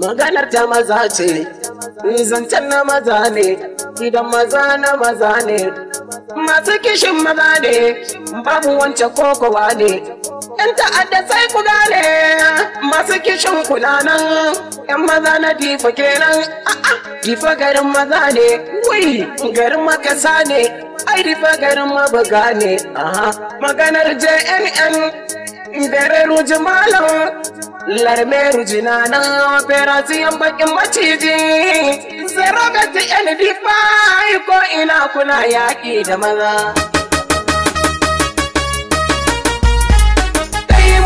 Maganar ta maza ce, zancen na maza ne, idan maza na maza ne, masu kishin maza ne, babu wance kokowa ne. ‘Yan ta'adda sai ku gane, masu kishin kunanan, ‘yan maza na difa kenan, difa garin maza ne, wai garin makasa ne, ai difa garin mabuga ne, maganar JNN, gare ruji malam, larme ruji na nan, operasiyan bakin maciji, zero gati ‘yan difa, ko ina kuna yaƙi da maza.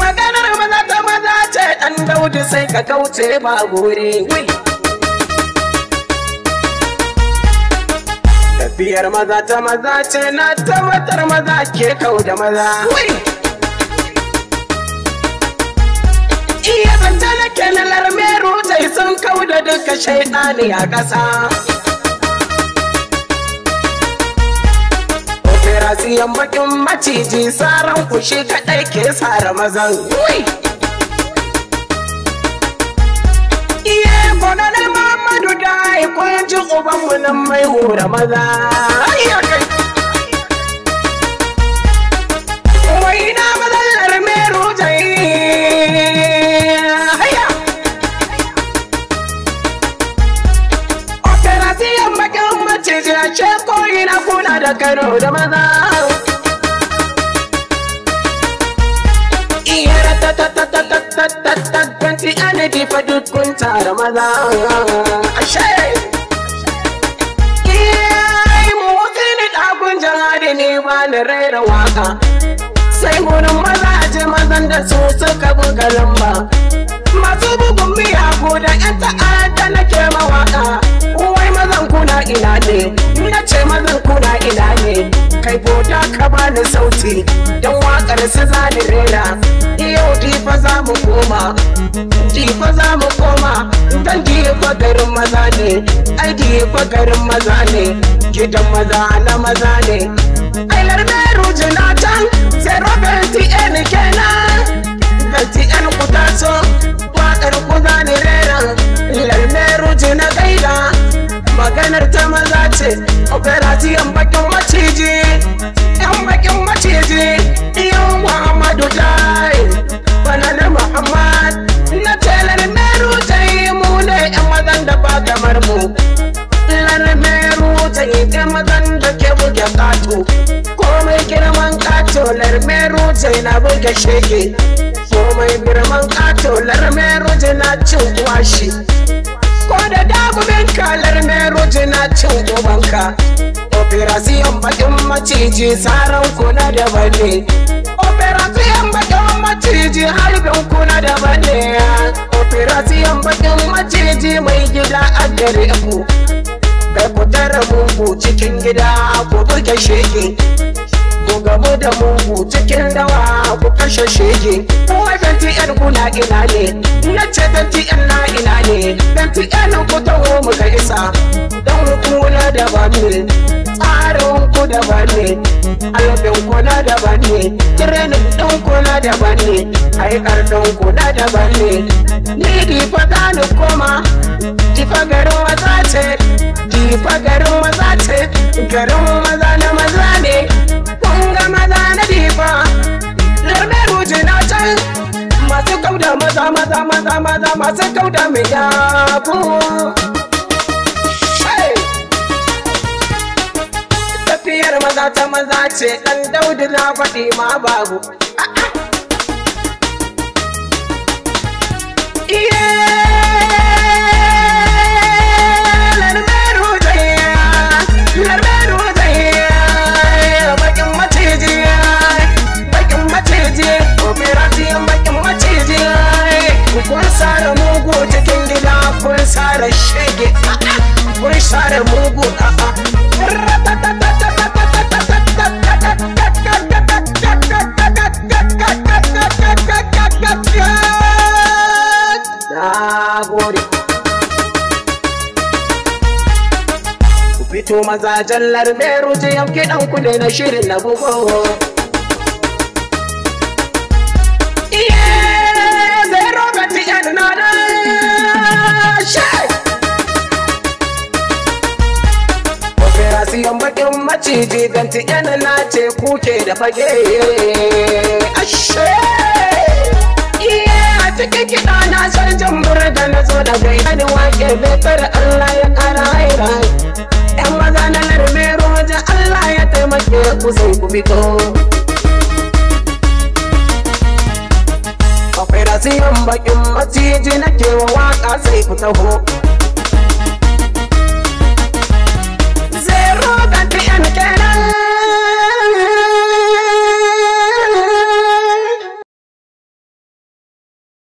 Maganar maza ta maza ce ɗan Daudu sai ka kauce ba gori. Tafiyar maza ta maza ce na tabbatar maza ke kau da maza. Iya zance na kenalar meru tai sun kau da duka shaidani a ƙasa. Operasiyan bakin maciji saran kushi kaɗai ke sara mazan. Iye gonanar Muhammadu da kun ji ubanmu nan mai hura maza. Wai na mazallar meru jai. Operasiyan bakin maciji a ce ko ina kuna da karo da maza. Iyara ta ana difa dukkan tara maza. Ashe iyai motsi ni ɗagun jihadi ne ba na raira waka. Sai gurin maza ji mazan da su suka buga lamba. Masu bugun miyagu da ‘yan ta'adda nake mawaka. Wai mazan kuna ina ne, na ce mazan kuna ina ne. Kai boda ka bani sauti, don waƙar su zani rera. Yau difa za mu koma, difa za mu koma. Don difa garin maza ne, ai difa garin maza ne. Gidan maza na maza ne. Ai larmeru jina can, sai Robert N kenan. N ku taso, waƙar ku zani rera. Larmeru jina gaida, maganar ta maza ce. Operasiyan bakin maciji, ‘yan bakin maciji. Yau Muhammadu dai, bananar Muhammad. Na ce larmeru jai mu ne ‘yan mazan da ba kamar mu. Larmeru jai ‘yan mazan da ke buge ƙato. Komai girman ƙato larmeru jai na buge shege. Komai girman ƙato larmeru jai na cin kwashi. Ko da dagubin kalar meru jina cin ubanka. Operasiyan bakin maciji saran kuna da bane. Operasiyan bakin maciji harbin kuna da bane. Operasiyan bakin maciji mai gida a gare ku. Kai ku tara mugu cikin gida ku buge shege. Ku gamu da mugu cikin dawa ku kashe shege. Wai BTN kuna ina ne, na ce BTN na ina ne. BTN ku taho mu ga isa, don kuna daban ne. Tsarin ku daban ne, albin ku na daban ne. Tirenin ɗin ku na daban ne, aikar ɗin ku na daban ne. Ni difa za ni koma, difa garin maza ce. Difa garin maza ce, garin maza na maza ne. Kunga maza na difa, larmeru jina can. Masu kauda maza maza maza maza, masu kauda mai yaku. Tafiyar maza ta maza ce, ɗan Daudu na faɗi ma babu. Kun sare mugu cikin gida, kun sare shege, kun sare mugu Nagode. Ku fito mazajen larmeru ji yanki ɗanku ne na shirin na bugo. Zero BTN na maciji ganti yana na ce kuke da fage ashe a cikin kiɗa na sarjan burda na zo da gaida da wake bekar Allah ya ƙara haira yan maza na larme roja Allah ya taimake ku sai ku fito operasiyon bakin maciji na kewa waka sai ku taho